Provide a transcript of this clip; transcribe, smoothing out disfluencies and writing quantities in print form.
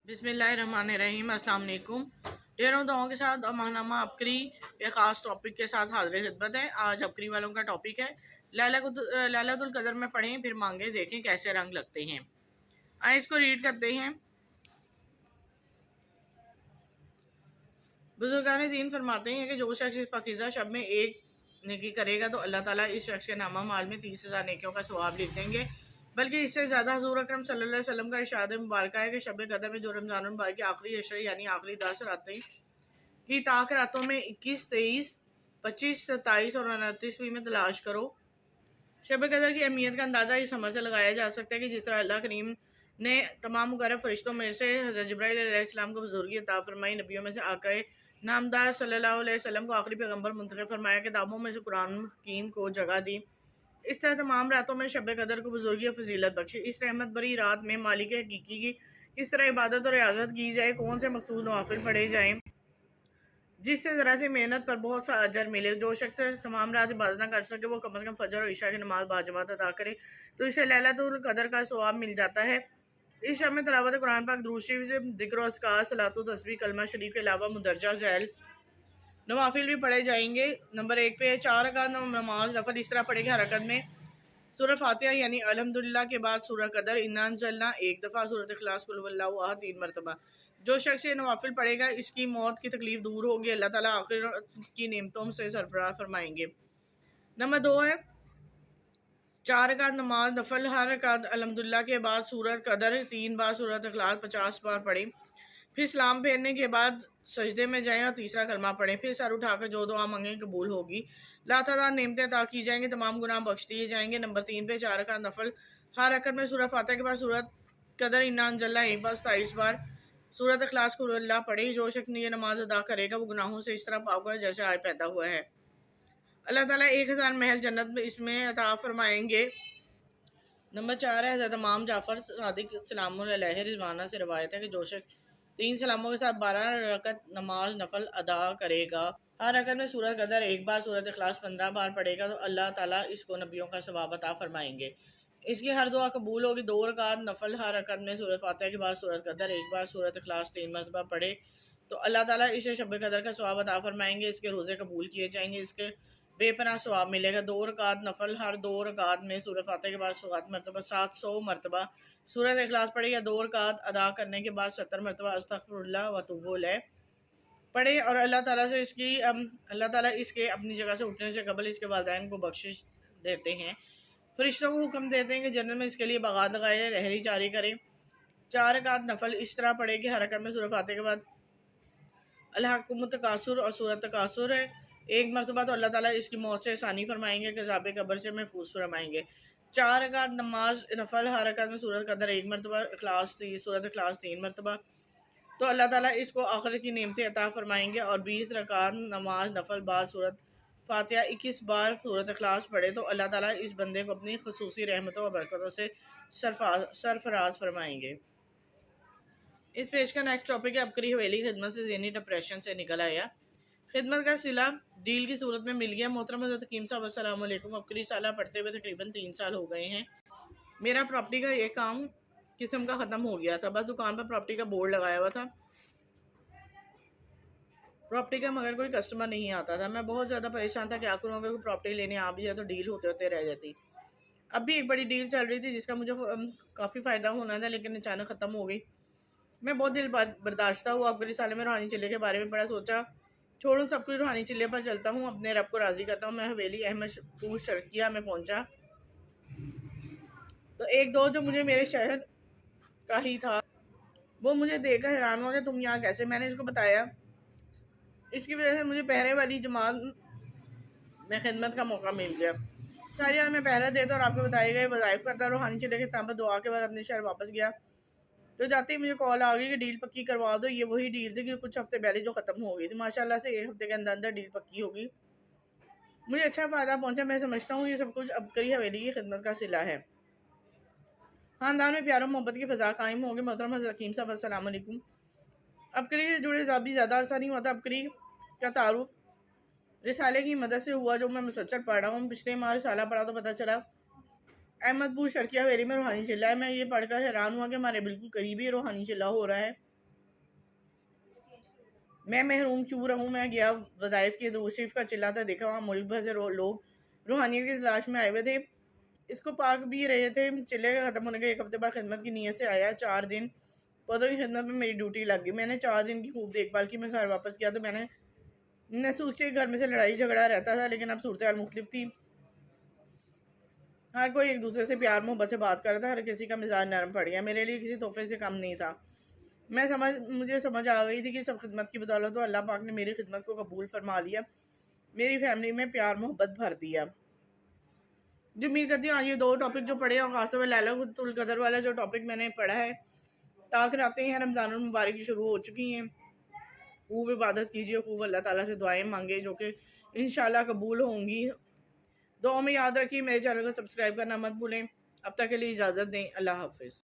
बिस्मिल्लाहिर्रहमानिर्रहीम। अस्सलाम वालेकुम। ढेरों दुआओं के साथ अमानामा अबकरी एक ख़ास टॉपिक के साथ हाजिर खिदमत है। आज अबकरी वालों का टॉपिक है लैलतुल कदर में पढ़ें फिर मांगे देखें कैसे रंग लगते हैं। आइए इसको रीड करते हैं। बुजुर्गान दीन फरमाते हैं कि जो शख्स इस पाकीज़ा शब में एक नेकी करेगा तो अल्लाह ताला इस शख्स के नामा माल में 30,000 नेकियों का सवाब लिख देंगे। बल्कि इससे ज़्यादा हुज़ूर अकरम सल्लल्लाहु अलैहि वसल्लम का इरशाद मुबारक है कि शब कदर में जो रमज़ान मुबारक की आखिरी अशर यानी आखिरी 10 रातें की ताक रातों में 21, 23, 25, 27 और 29वीं में तलाश करो। शब कदर की अहमियत का अंदाज़ा इस अमल से लगाया जा सकता है कि जिस तरह अल्लाह करीम ने तमाम मुकर्रब फरिश्तों में से हज़रत जिब्राइल अलैहिस्सलाम को बुजुर्गी अता फरमाई, नबियों में से आक़ाए नामदार सल्लल्लाहु अलैहि वसल्लम को आखिरी पैगंबर मुंतखब फरमाया, किताबों में से कुरान हकीम को जगह दी। इस तरह तमाम रातों में शब कदर को बुजुर्गी और फजीलत बख्शी। इस रहमत भरी रात में मालिक हकीकी की किस तरह इबादत और रियाजत की जाए, कौन से मखसूस नवाफिल पढ़े जाएँ जिससे ज़रा सी मेहनत पर बहुत सा अजर मिले। जो शख्स तमाम रात इबादत ना कर सके वो कम से कम फजर और इशा की नमाज बाजमात अदा करे तो इसे लैलतुल कदर का सवाब मिल जाता है। इस शब में तिलावत कुरान पाक, दुरूद शरीफ, ज़िक्र और अस्कार, सलातो तस्बीह, कलमा शरीफ के अलावा मुदर्जा झैल नवाफिल भी पढ़े जाएंगे। नंबर 1 पे 4 रकात नमाज नफल इस तरह पढ़ेंगे। हर रकत में सूरह फातिहा यानी अल्हम्दुलिल्लाह के बाद सूरह कदर, इन्ना अंज़लना एक दफ़ा, सूरह इखलास, कुल हुवल्लाहु अहद 3 मरतबा। जो शख्स ये नवाफिल पढ़ेगा इसकी मौत की तकलीफ दूर होगी, अल्लाह ताला आखिरत की नेमतों से सरफराज फरमाएंगे। नंबर 2 है 4 रकात नमाज नफल, हर रकात अल्हम्दुलिल्लाह के बाद सूरह कदर, 3 बार सूरह इखलास 50 बार पढ़ें। फिर सलाम फेरने के बाद सजदे में जाएं और तीसरा कलमा पढ़ें। फिर सर उठाकर जो दुआ मांगें कबूल होगी। लातादार नेमतें अता की जाएंगी, तमाम गुनाह बख्श दिए जाएंगे। नंबर 3 पे 4 का नफल, हर रकत में सूरह फातिहा के बाद सूरह कदर, इन्ना अंजल्ला एक बार 27 बार, सूरह इखलास कुल हुवल्लाह पढ़े। जो शख्स ये नमाज अदा करेगा वो गुनाहों से इस तरह पाक होगा जैसे आज पैदा हुआ है। अल्लाह ताला 1000 महल जन्नत में इसमें अता फरमाएंगे। नंबर 4 है हज़रत इमाम जाफ़र सादिक सलाम अलैहि रिज़वाना से रवायत है कि जो शख्स 3 सलामों के साथ 12 रकत नमाज नफल अदा करेगा, हर रकत में सूरह कदर एक बार, सूरह इखलास 15 बार पढ़ेगा तो अल्लाह ताला इसको नबियों का सवाब अता फरमाएंगे। इसकी हर दुआ कबूल होगी। 2 रकात नफल, हर रकत में सूरह फातिहा के बाद सूरह कदर एक बार, सूरह इखलास 3 मरतबा पढ़े तो अल्लाह ताला इसे शब कदर का सवाब अता फरमाएंगे। इसके रोज़े कबूल किए जाएंगे, इसके बेपनाह सवाब मिलेगा। 2 रकात नफल, हर 2 रकात में सूरह फातिहा के बाद 7 मरतबा 700 मरतबा सूरह इखलास पढ़े या 2 रकात अदा करने के बाद 70 मरतबा अस्तगफिरुल्लाह व अतूबु इलैह पढ़े और अल्लाह ताला इसके अपनी जगह से उठने से कबल इसके वालिदैन को बख्शिश देते हैं। फरिश्तों को हुक्म देते हैं कि जन्नत में इसके लिए बगात लगाए, रहरी जारी करें। 4 रकात नफल इस तरह पढ़े कि हर रकत में सूरह फातिहा के बाद अल्हाकुम तकासुर और सूरह तकासुर है एक मरतबा तो अल्लाह ताला इसकी मौत से आसानी फरमाएंगे कि अज़ाब कब्र से महफूज फरमाएंगे। 4 रकात नमाज नफल, हर रकात में सूरह कदर एक मरतबा, सूरह इखलास 3 मरतबा तो अल्लाह ताला इसको आखिरत की नेमतें अता फरमाएंगे। और 20 रकात नमाज नफल बाद सूरह फातिहा 21 बार सूरह इखलास पढ़े तो अल्लाह ताला इस बंदे को अपनी खुसूसी रहमतों और बरकतों से सरफराज फरमाएंगे। इस पेज का नेक्स्ट टॉपिक है अबकरी हवेली खिदमत से ज़हनी डिप्रेशन से निकल आया। खिदमत का सिला डील की सूरत में मिल गया। मोहतरम हज़रत हकीम साहब अस्सलाम वालेकुम। अबकरी साला पढ़ते हुए तकरीबन 3 साल हो गए हैं। मेरा प्रॉपर्टी का ये काम किस्म का ख़त्म हो गया था। बस दुकान पर प्रॉपर्टी का बोर्ड लगाया हुआ था प्रॉपर्टी का, मगर कोई कस्टमर नहीं आता था। मैं बहुत ज़्यादा परेशान था, क्या करूँ, अगर कोई प्रॉपर्टी लेने आ भी जाए तो डील होते होते रह जाती। अब भी एक बड़ी डील चल रही थी जिसका मुझे काफ़ी फ़ायदा होना था, लेकिन अचानक ख़त्म हो गई। मैं बहुत दिल बर्दाश्त हुआ। अबकरी साले में रूहानी चिल्ले के बारे में पढ़ा, सोचा छोड़ूं सब कुछ, रूहानी चिल्ले पर चलता हूँ, अपने रब को राज़ी करता हूँ। मैं हवेली अहमदपुर शर्किया में पहुँचा तो एक दोस्त जो मुझे मेरे शहर का ही था वो मुझे देखकर हैरान हो गया, तुम यहाँ कैसे। मैंने इसको बताया इसकी वजह से मुझे पहरे वाली जमात में खिदमत का मौका मिल गया। सारी रात में पहरा देता और आपको बताए गए वज़ाइफ करता। रूहानी चिल्ले के ताम पर दुआ के बाद अपने शहर वापस गया तो जाते ही मुझे कॉल आ गई कि डील पक्की करवा दो। ये वही डील थी कि कुछ हफ्ते पहले जो ख़त्म हो गई थी। माशाल्लाह से 1 हफ्ते के अंदर अंदर डील पक्की होगी। मुझे अच्छा फ़ायदा पहुंचा। मैं समझता हूँ ये सब कुछ अबकरी हवेली की खिदमत का सिला है। ख़ानदान में प्यार और मोहब्बत की फ़ज़ा कायम होगी। मोहतरम हज़रत हकीम साहब अस्सलाम वालेकुम। अबकरी से जुड़े भी ज़्यादा अर्सा नहीं हुआ था। अबकरी का तारुफ रिसाले की मदद से हुआ जो मैं मुसलसल पढ़ रहा हूँ। पिछले माह रिसाला पढ़ा तो पता चला अहमदपुर शर्किया हवेली में रूहानी चिल्ला है। मैं ये पढ़कर हैरान हुआ कि हमारे बिल्कुल करीबी रूहानी चिल्ला हो रहा है। میں محروم کیوں رہوں؟ میں گیا وظائف کی درود شریف کا چلاتا دیکھا، وہاں ملک بھر سے لوگ روحانیت کی تلاش میں آئے ہوئے تھے، اس کو پاک بھی رہے تھے۔ چلے گئے ختم ہونے کے 1 ہفتے بعد خدمت کی نیت سے آیا، 4 دن پودوں کی خدمت میں میری ڈیوٹی لگ گئی۔ میں نے 4 دن کی خوب دیکھ بھال کی۔ میں گھر واپس کیا تو میں نے سوچا گھر میں سے لڑائی جھگڑا رہتا تھا، لیکن اب صورتحال مختلف تھی۔ ہر کوئی ایک دوسرے سے پیار محبت سے بات کر رہا تھا، ہر کسی کا مزاج نرم پڑ گیا، میرے لیے کسی تحفے سے کم نہیں تھا۔ مجھے سمجھ آ گئی تھی کہ سب خدمت کی بدولت تو اللہ پاک نے میری خدمت کو قبول فرما لیا، میری فیملی میں پیار محبت بھر دیا۔ جو امید کرتی ہوں آج یہ 2 ٹاپک جو پڑھے ہیں، اور خاص طور پہ لیلۃ القدر والا جو ٹاپک میں نے پڑھا ہے، تاک راتیں ہیں رمضان المبارک کی شروع ہو چکی ہیں، خوب عبادت کیجیے، خوب اللہ تعالیٰ سے دعائیں مانگے جو کہ انشاءاللہ قبول ہوں گی۔ دعاؤں میں یاد رکھیے، میرے چینل کو سبسکرائب کرنا مت بھولیں۔ اب تک کے لیے اجازت دیں، اللہ حافظ۔